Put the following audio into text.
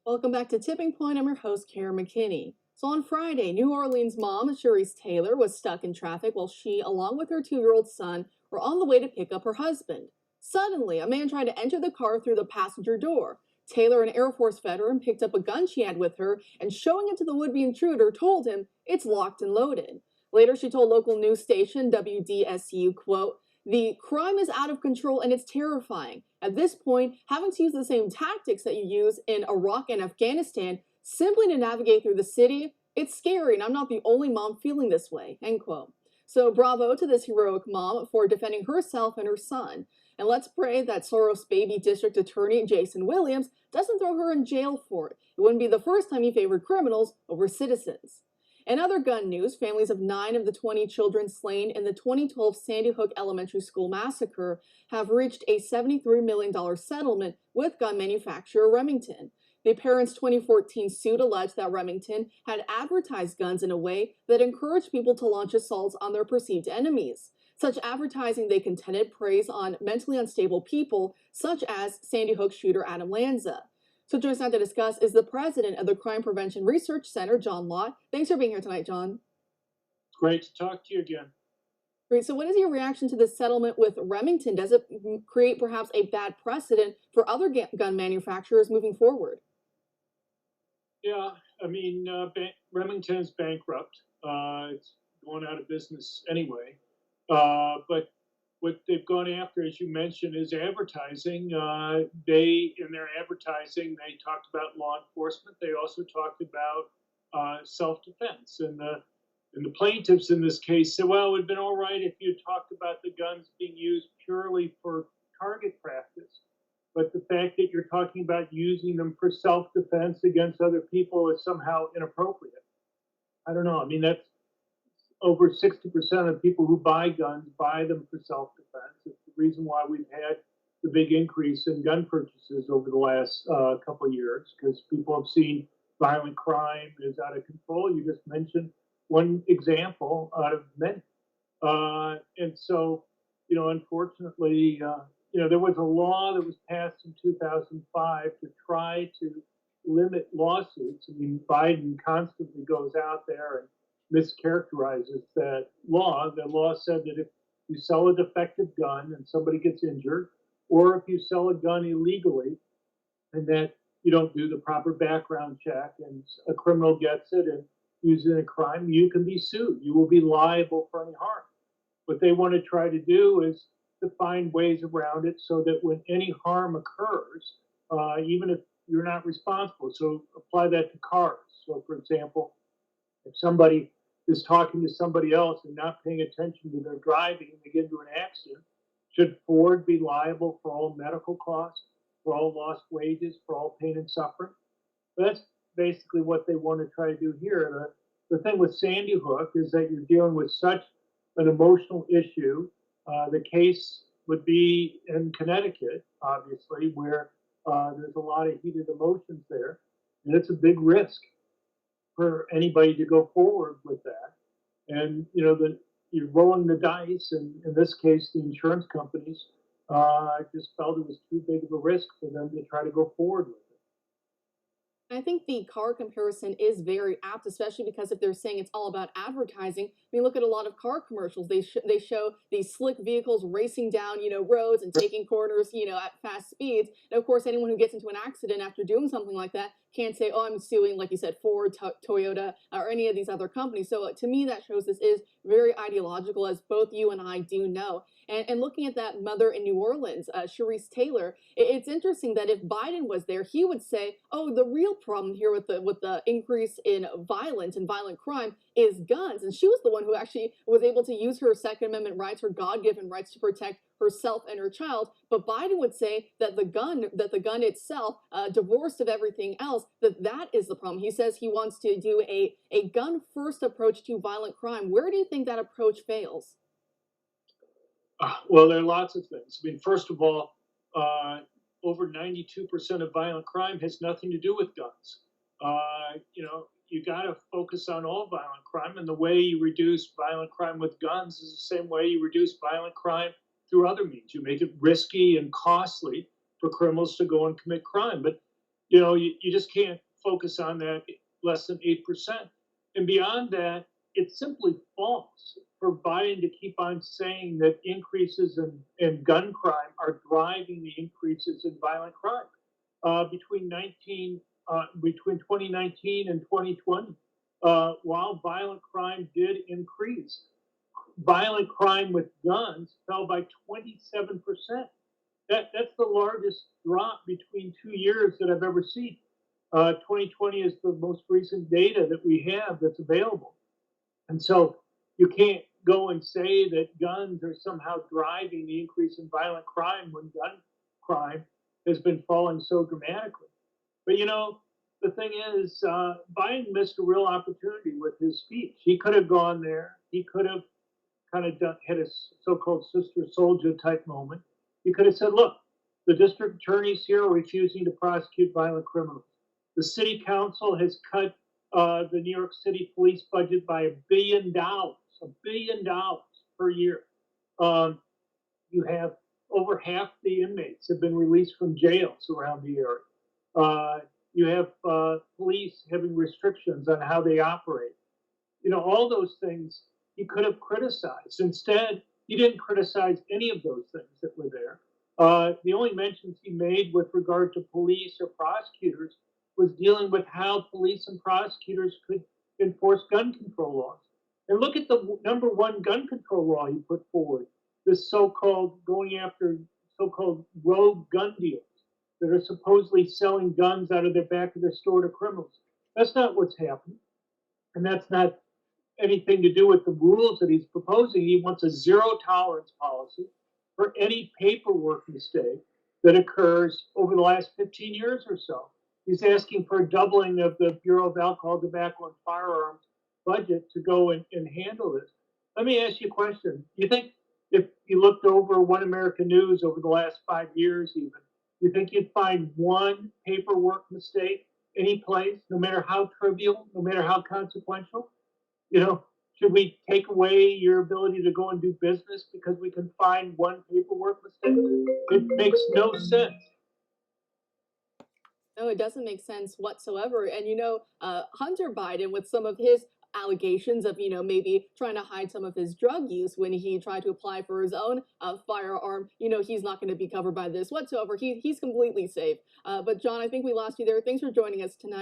Welcome back to Tipping Point. I'm your host, Kara McKinney. So on Friday, New Orleans mom, Cherise Taylor, was stuck in traffic while she, along with her 2-year-old son, were on the way to pick up her husband. Suddenly, a man tried to enter the car through the passenger door. Taylor, an Air Force veteran, picked up a gun she had with her and, showing it to the would-be intruder, told him it's locked and loaded. Later, she told local news station WDSU, quote, "The crime is out of control and it's terrifying. At this point, having to use the same tactics that you use in Iraq and Afghanistan simply to navigate through the city, it's scary, and I'm not the only mom feeling this way," end quote. So bravo to this heroic mom for defending herself and her son. And let's pray that Soros baby district attorney Jason Williams doesn't throw her in jail for it. It wouldn't be the first time he favored criminals over citizens. In other gun news, families of 9 of the 20 children slain in the 2012 Sandy Hook Elementary School massacre have reached a $73 million settlement with gun manufacturer Remington. The parents' 2014 suit alleged that Remington had advertised guns in a way that encouraged people to launch assaults on their perceived enemies. Such advertising, they contended, preys on mentally unstable people, such as Sandy Hook shooter Adam Lanza. So joining us now to discuss is the president of the Crime Prevention Research Center, John Lott. Thanks for being here tonight, John. Great to talk to you again. Great. So what is your reaction to this settlement with Remington? Does it create perhaps a bad precedent for other gun manufacturers moving forward? Yeah, I mean, Remington's bankrupt. It's going out of business anyway. But what they've gone after, as you mentioned, is advertising. In their advertising, they talked about law enforcement. They also talked about self-defense. And the plaintiffs in this case said, well, it would have been all right if you talked about the guns being used purely for target practice. But the fact that you're talking about using them for self-defense against other people is somehow inappropriate. I don't know. I mean, that's over 60% of people who buy guns buy them for self-defense. It's the reason why we've had the big increase in gun purchases over the last couple of years, because people have seen violent crime is out of control. You just mentioned one example out of many. And so, unfortunately, there was a law that was passed in 2005 to try to limit lawsuits. I mean, Biden constantly goes out there and mischaracterizes that law. The law said that if you sell a defective gun and somebody gets injured, or if you sell a gun illegally and that you don't do the proper background check and a criminal gets it and uses it in a crime, you can be sued. You will be liable for any harm. What they want to try to do is to find ways around it so that when any harm occurs, even if you're not responsible, so apply that to cars. So, for example, if somebody is talking to somebody else and not paying attention to their driving and they get into an accident, should Ford be liable for all medical costs, for all lost wages, for all pain and suffering? But that's basically what they want to try to do here. The thing with Sandy Hook is that you're dealing with such an emotional issue. The case would be in Connecticut, obviously, where there's a lot of heated emotions there, and it's a big risk for anybody to go forward with that. And you're rolling the dice, and in this case, the insurance companies just felt it was too big of a risk for them to try to go forward with it. I think the car comparison is very apt, especially because if they're saying it's all about advertising, I mean, look at a lot of car commercials. They show these slick vehicles racing down, roads and taking corners, at fast speeds. And of course, anyone who gets into an accident after doing something like that can't say, "Oh, I'm suing," like you said, Ford, Toyota, or any of these other companies. So to me, that shows this is very ideological, as both you and I do know. And looking at that mother in New Orleans, Cherise Taylor, it's interesting that if Biden was there, he would say, "Oh, the real problem here with the increase in violence and violent crime is guns." And she was the one who actually was able to use her Second Amendment rights, her God-given rights, to protect herself and her child. But Biden would say that the gun itself, divorced of everything else, that is the problem. He says he wants to do a gun-first approach to violent crime. Where do you think that approach fails? Well, there are lots of things. I mean, first of all, over 92% of violent crime has nothing to do with guns. You got to focus on all violent crime, and the way you reduce violent crime with guns is the same way you reduce violent crime through other means. You make it risky and costly for criminals to go and commit crime. But you just can't focus on that less than 8%. And beyond that, it's simply false for Biden to keep on saying that increases in gun crime are driving the increases in violent crime. Between 2019 and 2020, while violent crime did increase, violent crime with guns fell by 27%. That's the largest drop between 2 years that I've ever seen. 2020 is the most recent data that we have that's available. And so you can't go and say that guns are somehow driving the increase in violent crime when gun crime has been falling so dramatically. But the thing is, Biden missed a real opportunity with his speech. He could have gone there. He could have kind of had a so-called sister soldier type moment. He could have said, look, the district attorneys here are refusing to prosecute violent criminals. The city council has cut the New York City police budget by $1 billion per year. You have over half the inmates have been released from jails around the area. You have police having restrictions on how they operate. All those things he could have criticized. Instead, he didn't criticize any of those things that were there. The only mentions he made with regard to police or prosecutors was dealing with how police and prosecutors could enforce gun control laws. And look at the number one gun control law he put forward, this so-called going after so-called rogue gun dealers that are supposedly selling guns out of the back of their store to criminals. That's not what's happening. And that's not anything to do with the rules that he's proposing. He wants a zero tolerance policy for any paperwork mistake that occurs over the last 15 years or so. He's asking for a doubling of the Bureau of Alcohol, Tobacco, and Firearms budget to go and handle this. Let me ask you a question. You think if you looked over One American News over the last 5 years even, you think you'd find one paperwork mistake any place, no matter how trivial, no matter how consequential? Should we take away your ability to go and do business because we can find one paperwork mistake? It makes no sense. No, it doesn't make sense whatsoever. And Hunter Biden, with some of his allegations of maybe trying to hide some of his drug use when he tried to apply for his own firearm, he's not going to be covered by this whatsoever. He's completely safe. But John, I think we lost you there. Thanks for joining us tonight.